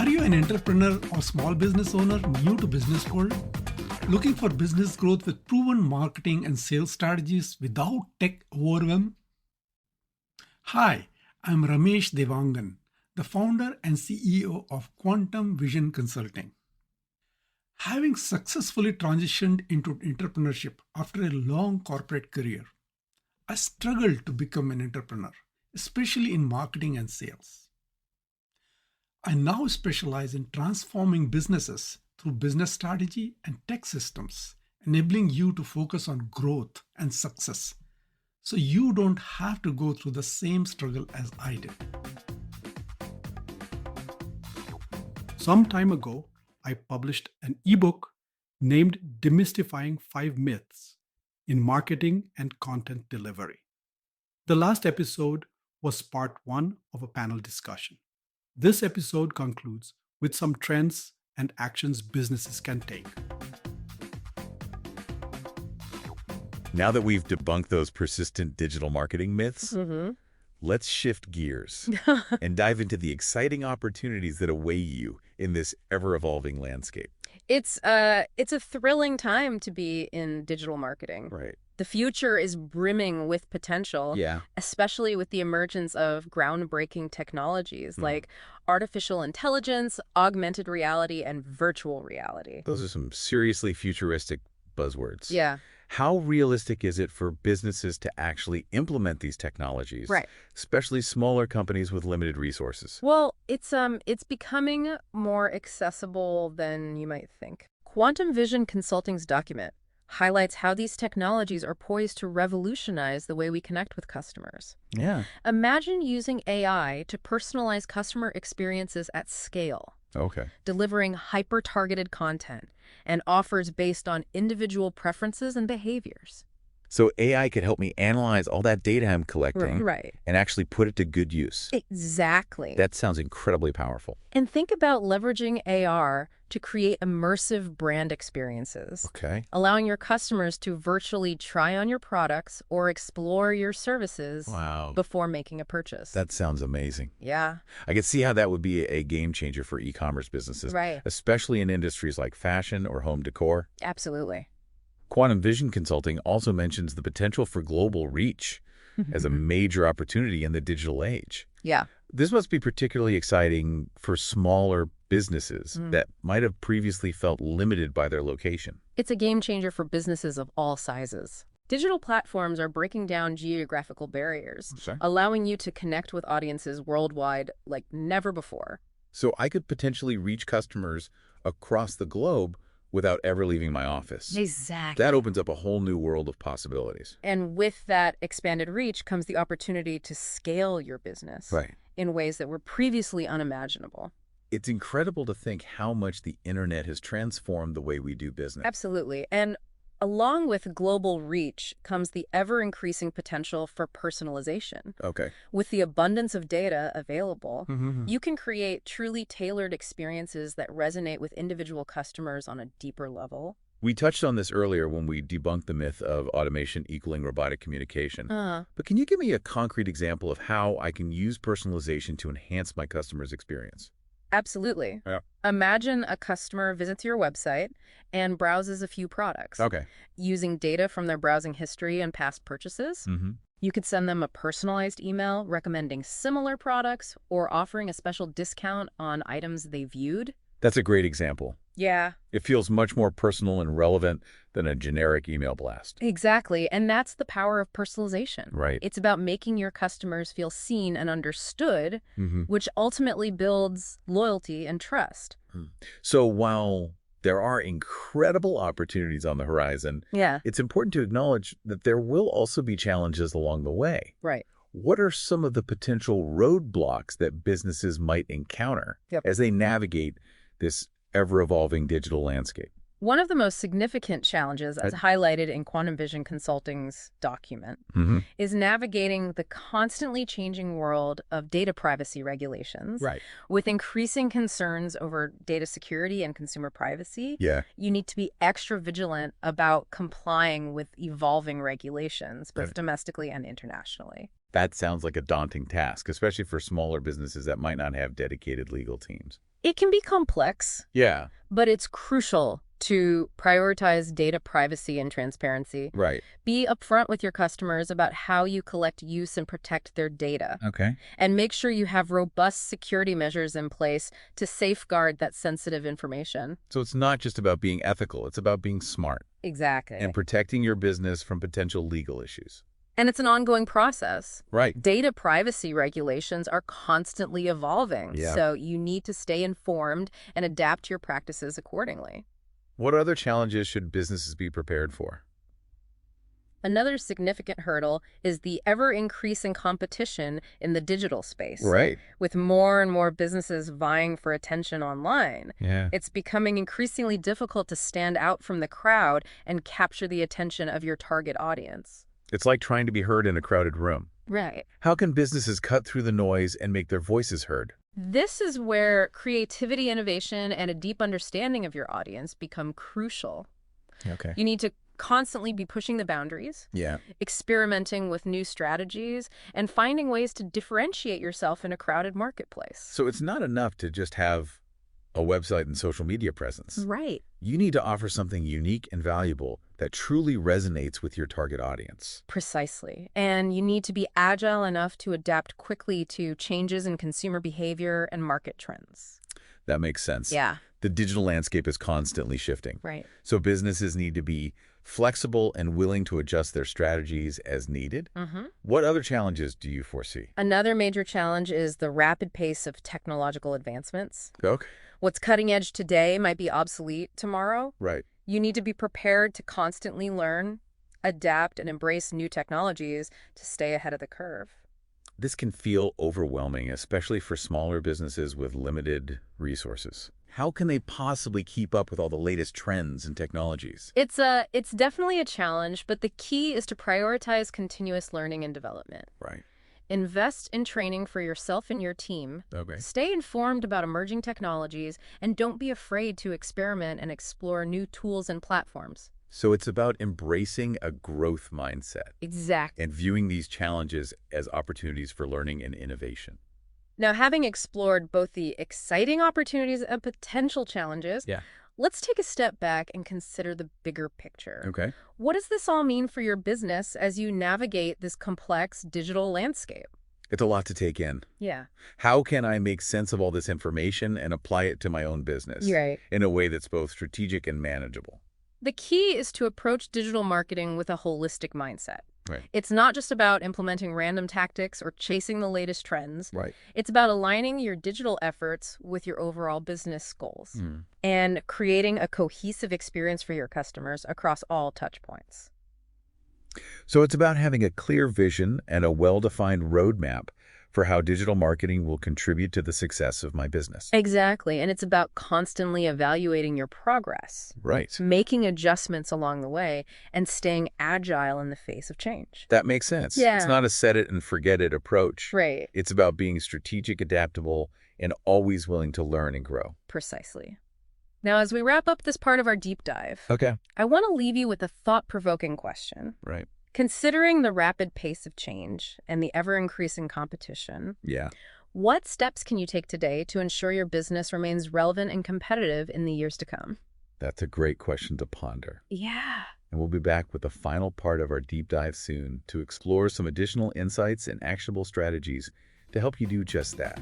Are you an entrepreneur or small business owner new to business world? Looking for business growth with proven marketing and sales strategies without tech overwhelm? Hi, I'm Ramesh Dewangan, the founder and CEO of Quantum Vision Consulting. Having successfully transitioned into entrepreneurship after a long corporate career, I struggled to become an entrepreneur, especially in marketing and sales. I now specialize in transforming businesses through business strategy and tech systems, enabling you to focus on growth and success so you don't have to go through the same struggle as I did. Some time ago, I published an ebook named Demystifying 5 Myths in Marketing and Content Delivery. The last episode was part 1 of a panel discussion. This episode concludes with some trends and actions businesses can take. Now that we've debunked those persistent digital marketing myths, let's shift gears and dive into the exciting opportunities that await you in this ever-evolving landscape. It's a thrilling time to be in digital marketing. Right. The future is brimming with potential, especially with the emergence of groundbreaking technologies like artificial intelligence, augmented reality, and virtual reality. Those are some seriously futuristic buzzwords. Yeah. How realistic is it for businesses to actually implement these technologies, especially smaller companies with limited resources? Well, it's becoming more accessible than you might think. Quantum Vision Consulting's document highlights how these technologies are poised to revolutionize the way we connect with customers. Yeah. Imagine using AI to personalize customer experiences at scale. Okay. Delivering hyper-targeted content and offers based on individual preferences and behaviors. So AI could help me analyze all that data I'm collecting and actually put it to good use. Exactly. That sounds incredibly powerful. And think about leveraging AR to create immersive brand experiences. Okay. Allowing your customers to virtually try on your products or explore your services before making a purchase. That sounds amazing. Yeah. I can see how that would be a game changer for e-commerce businesses, especially in industries like fashion or home decor. Absolutely. Quantum Vision Consulting also mentions the potential for global reach as a major opportunity in the digital age. Yeah. This must be particularly exciting for smaller businesses that might have previously felt limited by their location. It's a game changer for businesses of all sizes. Digital platforms are breaking down geographical barriers, allowing you to connect with audiences worldwide like never before. So I could potentially reach customers across the globe without ever leaving my office. Exactly. That opens up a whole new world of possibilities. And with that expanded reach comes the opportunity to scale your business in ways that were previously unimaginable. It's incredible to think how much the internet has transformed the way we do business. Absolutely. And along with global reach comes the ever-increasing potential for personalization. Okay. With the abundance of data available, you can create truly tailored experiences that resonate with individual customers on a deeper level. We touched on this earlier when we debunked the myth of automation equaling robotic communication. But can you give me a concrete example of how I can use personalization to enhance my customer's experience? Absolutely. Imagine a customer visits your website and browses a few products. Using data from their browsing history and past purchases, you could send them a personalized email recommending similar products or offering a special discount on items they viewed. That's a great example. Yeah. It feels much more personal and relevant than a generic email blast. Exactly. And that's the power of personalization. Right. It's about making your customers feel seen and understood, which ultimately builds loyalty and trust. So while there are incredible opportunities on the horizon, it's important to acknowledge that there will also be challenges along the way. Right. What are some of the potential roadblocks that businesses might encounter as they navigate this ever-evolving digital landscape? One of the most significant challenges, as highlighted in Quantum Vision Consulting's document, is navigating the constantly changing world of data privacy regulations. With increasing concerns over data security and consumer privacy, you need to be extra vigilant about complying with evolving regulations, both domestically and internationally. That sounds like a daunting task, especially for smaller businesses that might not have dedicated legal teams. It can be complex, Yeah. but it's crucial to prioritize data privacy and transparency. Right. Be upfront with your customers about how you collect, use, and protect their data. Okay. And make sure you have robust security measures in place to safeguard that sensitive information. So it's not just about being ethical, it's about being smart Exactly. and protecting your business from potential legal issues. And it's an ongoing process. Right. Data privacy regulations are constantly evolving, Yeah. so you need to stay informed and adapt your practices accordingly. What other challenges should businesses be prepared for? Another significant hurdle is the ever-increasing competition in the digital space. Right. With more and more businesses vying for attention online, Yeah. it's becoming increasingly difficult to stand out from the crowd and capture the attention of your target audience. It's like trying to be heard in a crowded room. Right. How can businesses cut through the noise and make their voices heard? This is where creativity, innovation, and a deep understanding of your audience become crucial. Okay. You need to constantly be pushing the boundaries, Yeah. experimenting with new strategies, and finding ways to differentiate yourself in a crowded marketplace. So it's not enough to just have a website and social media presence. Right. You need to offer something unique and valuable that truly resonates with your target audience. Precisely. And you need to be agile enough to adapt quickly to changes in consumer behavior and market trends. That makes sense. Yeah. The digital landscape is constantly shifting. Right. So businesses need to be flexible and willing to adjust their strategies as needed. Mm-hmm. What other challenges do you foresee? Another major challenge is the rapid pace of technological advancements. Okay. What's cutting edge today might be obsolete tomorrow. Right. You need to be prepared to constantly learn, adapt, and embrace new technologies to stay ahead of the curve. This can feel overwhelming, especially for smaller businesses with limited resources. How can they possibly keep up with all the latest trends and technologies? It's definitely a challenge, but the key is to prioritize continuous learning and development. Right. Invest in training for yourself and your team. Okay. Stay informed about emerging technologies, and don't be afraid to experiment and explore new tools and platforms. So it's about embracing a growth mindset Exactly. and viewing these challenges as opportunities for learning and innovation. Now, having explored both the exciting opportunities and potential challenges, Yeah. let's take a step back and consider the bigger picture. Okay. What does this all mean for your business as you navigate this complex digital landscape? It's a lot to take in. Yeah. How can I make sense of all this information and apply it to my own business Right. in a way that's both strategic and manageable? The key is to approach digital marketing with a holistic mindset. Right. It's not just about implementing random tactics or chasing the latest trends. Right. It's about aligning your digital efforts with your overall business goals and creating a cohesive experience for your customers across all touch points. So it's about having a clear vision and a well-defined roadmap for how digital marketing will contribute to the success of my business. Exactly. And it's about constantly evaluating your progress, Right. making adjustments along the way, and staying agile in the face of change. That makes sense. Yeah. It's not a set it and forget it approach. Right. It's about being strategic, adaptable, and always willing to learn and grow. Precisely. Now, as we wrap up this part of our deep dive, Okay. I want to leave you with a thought-provoking question. Right. Considering the rapid pace of change and the ever-increasing competition, Yeah. what steps can you take today to ensure your business remains relevant and competitive in the years to come? That's a great question to ponder. Yeah. And we'll be back with the final part of our deep dive soon to explore some additional insights and actionable strategies to help you do just that.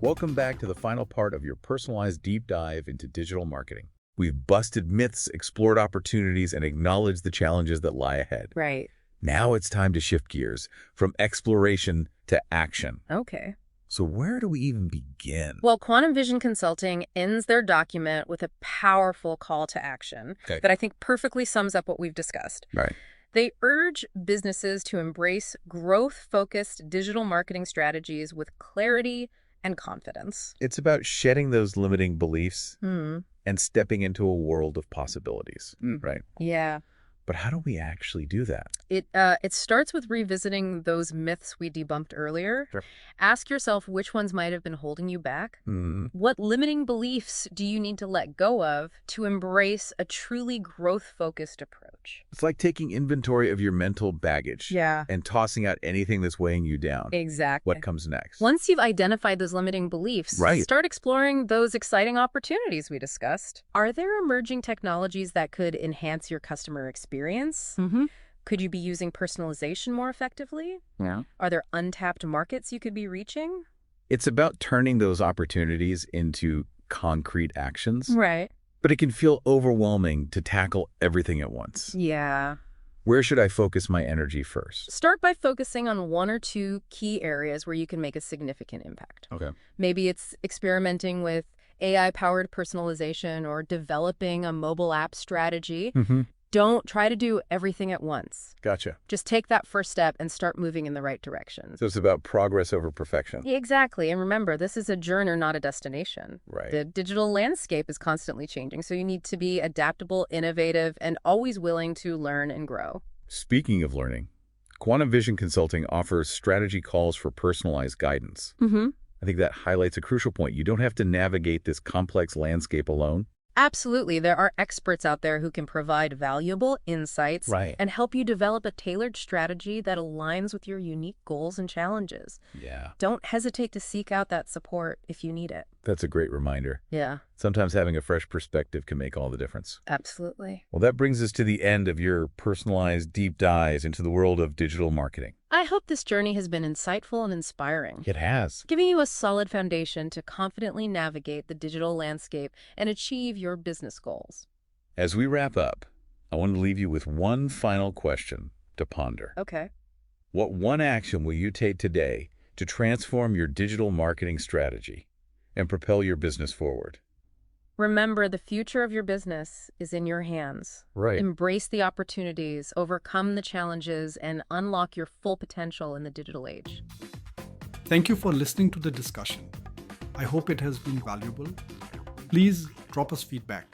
Welcome back to the final part of your personalized deep dive into digital marketing. We've busted myths, explored opportunities, and acknowledged the challenges that lie ahead. Right. Now it's time to shift gears from exploration to action. Okay. So where do we even begin? Well, Quantum Vision Consulting ends their document with a powerful call to action that I think perfectly sums up what we've discussed. Right. They urge businesses to embrace growth-focused digital marketing strategies with clarity and confidence. It's about shedding those limiting beliefs and stepping into a world of possibilities, right? Yeah. But how do we actually do that? It starts with revisiting those myths we debunked earlier. Sure. Ask yourself which ones might have been holding you back. Mm-hmm. What limiting beliefs do you need to let go of to embrace a truly growth-focused approach? approach. It's like taking inventory of your mental baggage. Yeah. And tossing out anything that's weighing you down. Exactly. What comes next? Once you've identified those limiting beliefs, start exploring those exciting opportunities we discussed. Are there emerging technologies that could enhance your customer experience? Could you be using personalization more effectively? Yeah. Are there untapped markets you could be reaching? It's about turning those opportunities into concrete actions. Right. But it can feel overwhelming to tackle everything at once. Yeah. Where should I focus my energy first? Start by focusing on one or two key areas where you can make a significant impact. Okay. Maybe it's experimenting with AI-powered personalization or developing a mobile app strategy. Don't try to do everything at once. Gotcha. Just take that first step and start moving in the right direction. So it's about progress over perfection. Exactly. And remember, this is a journey, not a destination. Right. The digital landscape is constantly changing, so you need to be adaptable, innovative, and always willing to learn and grow. Speaking of learning, Quantum Vision Consulting offers strategy calls for personalized guidance. I think that highlights a crucial point. You don't have to navigate this complex landscape alone. Absolutely. There are experts out there who can provide valuable insights and help you develop a tailored strategy that aligns with your unique goals and challenges. Yeah. Don't hesitate to seek out that support if you need it. That's a great reminder. Yeah. Sometimes having a fresh perspective can make all the difference. Absolutely. Well, that brings us to the end of your personalized deep dives into the world of digital marketing. I hope this journey has been insightful and inspiring. It has. Giving you a solid foundation to confidently navigate the digital landscape and achieve your business goals. As we wrap up, I want to leave you with one final question to ponder. Okay. What one action will you take today to transform your digital marketing strategy and propel your business forward? Remember, the future of your business is in your hands. Right. Embrace the opportunities, overcome the challenges, and unlock your full potential in the digital age. Thank you for listening to the discussion. I hope it has been valuable. Please drop us feedback.